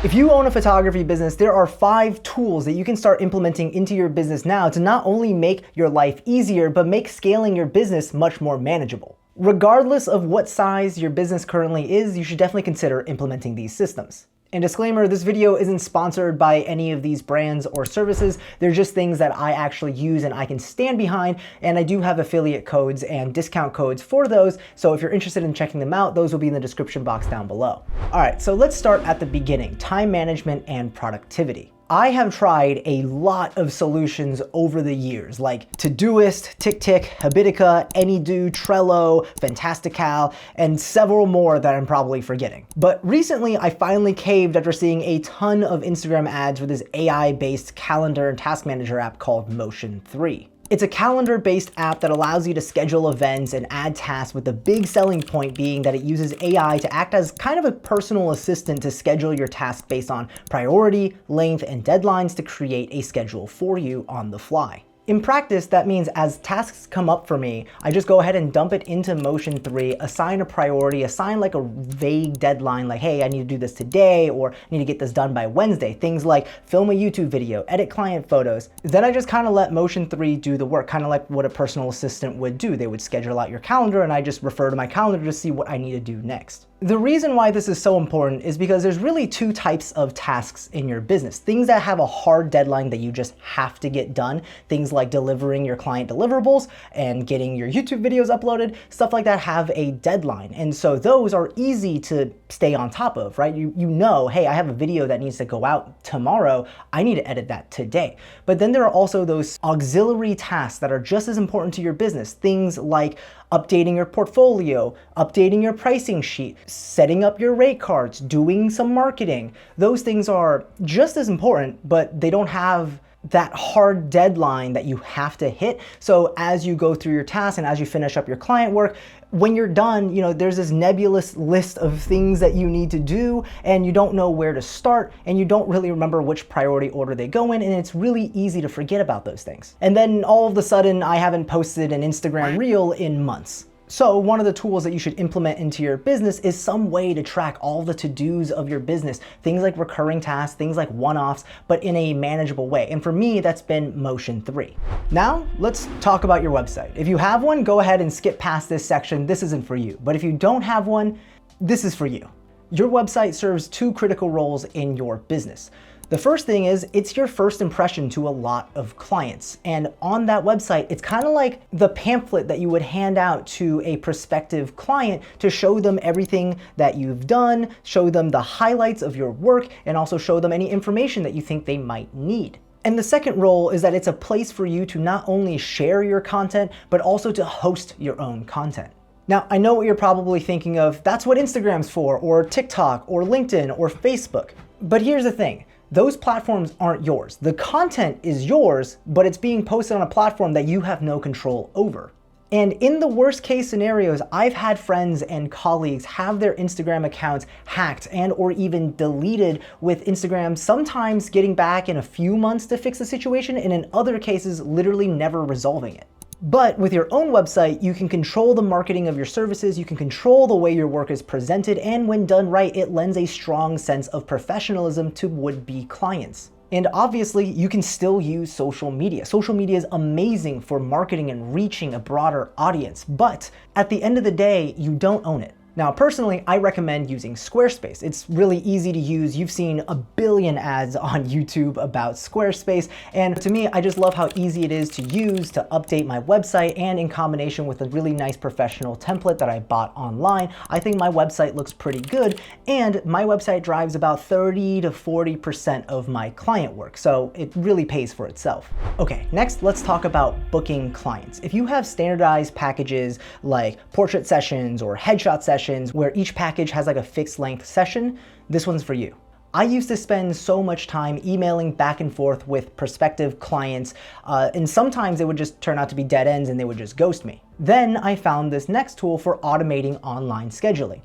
If you own a photography business, there are 5 tools that you can start implementing into your business now to not only make your life easier, but make scaling your business much more manageable. Regardless of what size your business currently is, you should definitely consider implementing these systems. And disclaimer, this video isn't sponsored by any of these brands or services. They're just things that I actually use and I can stand behind, and I do have affiliate codes and discount codes for those, so if you're interested in checking them out, those will be in the description box down below. All right, so let's start at the beginning, time management and productivity. I have tried a lot of solutions over the years, like Todoist, TickTick, Habitica, AnyDo, Trello, Fantastical, and several more that I'm probably forgetting. But recently, I finally caved after seeing a ton of Instagram ads for this AI-based calendar and task manager app called Motion 3. It's a calendar-based app that allows you to schedule events and add tasks, with the big selling point being that it uses AI to act as kind of a personal assistant to schedule your tasks based on priority, length, and deadlines to create a schedule for you on the fly. In practice, that means as tasks come up for me, I just go ahead and dump it into Motion 3, assign a priority, assign like a vague deadline, like, hey, I need to do this today, or I need to get this done by Wednesday. Things like film a YouTube video, edit client photos. Then I just kind of let Motion 3 do the work, kind of like what a personal assistant would do. They would schedule out your calendar, and I just refer to my calendar to see what I need to do next. The reason why this is so important is because there's really 2 types of tasks in your business. Things that have a hard deadline that you just have to get done. Things like delivering your client deliverables and getting your YouTube videos uploaded. Stuff like that have a deadline. And so those are easy to stay on top of, right? You know, hey, I have a video that needs to go out tomorrow. I need to edit that today. But then there are also those auxiliary tasks that are just as important to your business. Things like updating your portfolio, updating your pricing sheet, setting up your rate cards, doing some marketing. Those things are just as important, but they don't have that hard deadline that you have to hit. So as you go through your tasks and as you finish up your client work, when you're done, you know, there's this nebulous list of things that you need to do, and you don't know where to start, and you don't really remember which priority order they go in, and it's really easy to forget about those things. And then all of a sudden, I haven't posted an Instagram reel in months. So one of the tools that you should implement into your business is some way to track all the to-dos of your business, things like recurring tasks, things like one-offs, but in a manageable way. And for me, that's been Motion 3. Now, let's talk about your website. If you have one, go ahead and skip past this section. This isn't for you. But if you don't have one, this is for you. Your website serves 2 critical roles in your business. The first thing is, it's your first impression to a lot of clients. And on that website, it's kind of like the pamphlet that you would hand out to a prospective client to show them everything that you've done, show them the highlights of your work, and also show them any information that you think they might need. And the second role is that it's a place for you to not only share your content, but also to host your own content. Now, I know what you're probably thinking of, that's what Instagram's for, or TikTok, or LinkedIn, or Facebook. But here's the thing. Those platforms aren't yours. The content is yours, but it's being posted on a platform that you have no control over. And in the worst case scenarios, I've had friends and colleagues have their Instagram accounts hacked and or even deleted, with Instagram sometimes getting back in a few months to fix the situation, and in other cases, literally never resolving it. But with your own website, you can control the marketing of your services, you can control the way your work is presented, and when done right, it lends a strong sense of professionalism to would-be clients. And obviously, you can still use social media. Social media is amazing for marketing and reaching a broader audience, but at the end of the day, you don't own it. Now, personally, I recommend using Squarespace. It's really easy to use. You've seen a billion ads on YouTube about Squarespace. And to me, I just love how easy it is to use to update my website, and in combination with a really nice professional template that I bought online, I think my website looks pretty good. And my website drives about 30 to 40% of my client work. So it really pays for itself. Okay, next, let's talk about booking clients. If you have standardized packages like portrait sessions or headshot sessions, where each package has like a fixed length session, this one's for you. I used to spend so much time emailing back and forth with prospective clients, and sometimes it would just turn out to be dead ends and they would just ghost me. Then I found this next tool for automating online scheduling,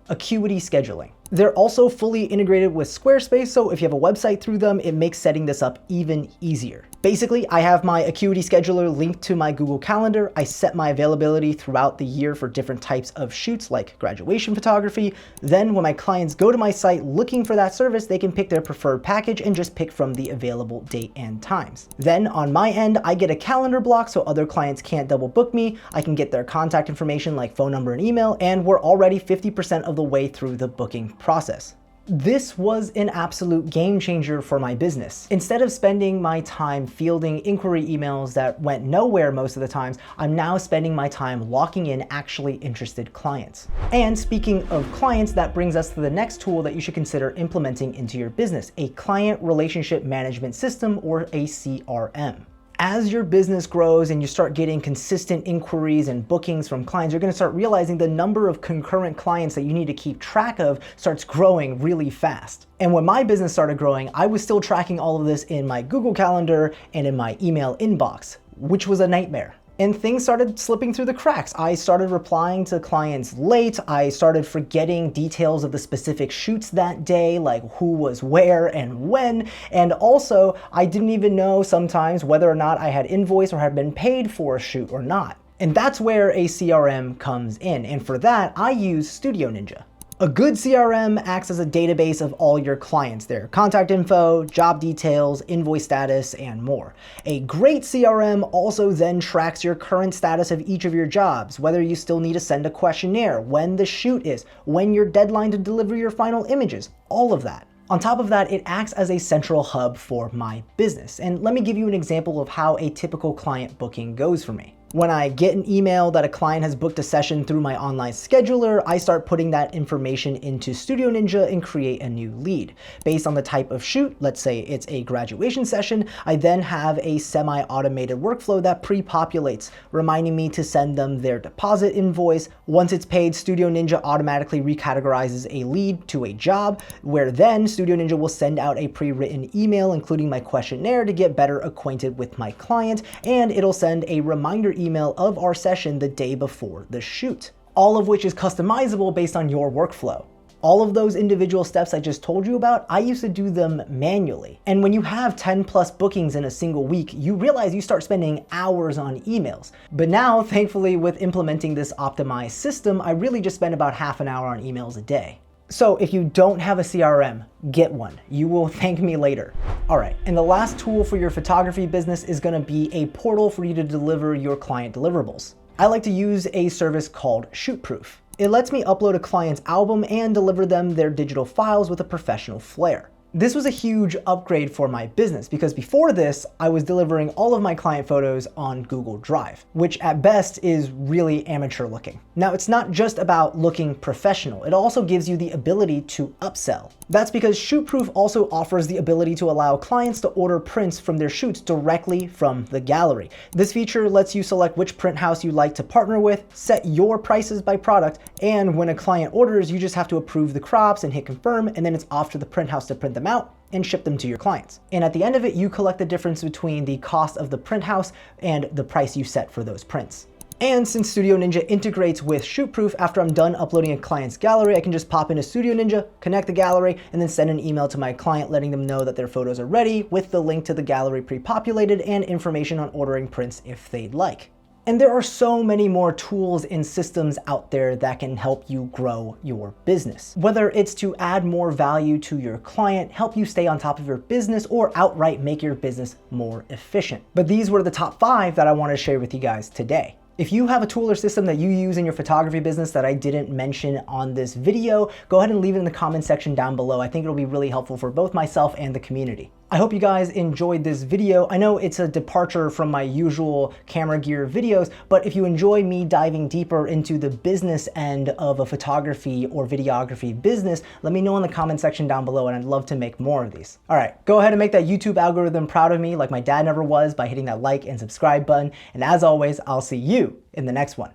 Acuity Scheduling. They're also fully integrated with Squarespace, so if you have a website through them, it makes setting this up even easier. Basically, I have my Acuity Scheduler linked to my Google Calendar. I set my availability throughout the year for different types of shoots like graduation photography. Then when my clients go to my site looking for that service, they can pick their preferred package and just pick from the available date and times. Then on my end, I get a calendar block so other clients can't double book me. I can get their contact information like phone number and email, and we're already 50% of the way through the booking process. This was an absolute game changer for my business. Instead of spending my time fielding inquiry emails that went nowhere most of the times, I'm now spending my time locking in actually interested clients. And speaking of clients, that brings us to the next tool that you should consider implementing into your business, a client relationship management system, or a CRM. As your business grows and you start getting consistent inquiries and bookings from clients, you're gonna start realizing the number of concurrent clients that you need to keep track of starts growing really fast. And when my business started growing, I was still tracking all of this in my Google Calendar and in my email inbox, which was a nightmare. And things started slipping through the cracks. I started replying to clients late. I started forgetting details of the specific shoots that day, like who was where and when. And also, I didn't even know sometimes whether or not I had invoiced or had been paid for a shoot or not. And that's where a CRM comes in. And for that, I use StudioNinja. A good CRM acts as a database of all your clients, their contact info, job details, invoice status, and more. A great CRM also then tracks your current status of each of your jobs, whether you still need to send a questionnaire, when the shoot is, when your deadline to deliver your final images, all of that. On top of that, it acts as a central hub for my business. And let me give you an example of how a typical client booking goes for me. When I get an email that a client has booked a session through my online scheduler, I start putting that information into StudioNinja and create a new lead. Based on the type of shoot, let's say it's a graduation session, I then have a semi-automated workflow that pre-populates, reminding me to send them their deposit invoice. Once it's paid, StudioNinja automatically recategorizes a lead to a job, where then StudioNinja will send out a pre-written email including my questionnaire to get better acquainted with my client, and it'll send a reminder email of our session the day before the shoot, all of which is customizable based on your workflow. All of those individual steps I just told you about, I used to do them manually. And when you have 10+ bookings in a single week, you realize you start spending hours on emails. But now, thankfully, with implementing this optimized system, I really just spend about half an hour on emails a day. So if you don't have a CRM, get one. You will thank me later. All right, and the last tool for your photography business is gonna be a portal for you to deliver your client deliverables. I like to use a service called ShootProof. It lets me upload a client's album and deliver them their digital files with a professional flair. This was a huge upgrade for my business because before this, I was delivering all of my client photos on Google Drive, which at best is really amateur looking. Now, it's not just about looking professional. It also gives you the ability to upsell. That's because ShootProof also offers the ability to allow clients to order prints from their shoots directly from the gallery. This feature lets you select which print house you'd like to partner with, set your prices by product, and when a client orders, you just have to approve the crops and hit confirm, and then it's off to the print house to print them out and ship them to your clients. And at the end of it, you collect the difference between the cost of the print house and the price you set for those prints. And since StudioNinja integrates with ShootProof, after I'm done uploading a client's gallery, I can just pop into StudioNinja, connect the gallery, and then send an email to my client letting them know that their photos are ready with the link to the gallery pre-populated and information on ordering prints if they'd like. And there are so many more tools and systems out there that can help you grow your business. Whether it's to add more value to your client, help you stay on top of your business, or outright make your business more efficient. But these were the top 5 that I wanted to share with you guys today. If you have a tool or system that you use in your photography business that I didn't mention on this video, go ahead and leave it in the comment section down below. I think it'll be really helpful for both myself and the community. I hope you guys enjoyed this video. I know it's a departure from my usual camera gear videos, but if you enjoy me diving deeper into the business end of a photography or videography business, let me know in the comment section down below and I'd love to make more of these. All right, go ahead and make that YouTube algorithm proud of me like my dad never was by hitting that like and subscribe button. And as always, I'll see you in the next one.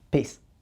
Peace.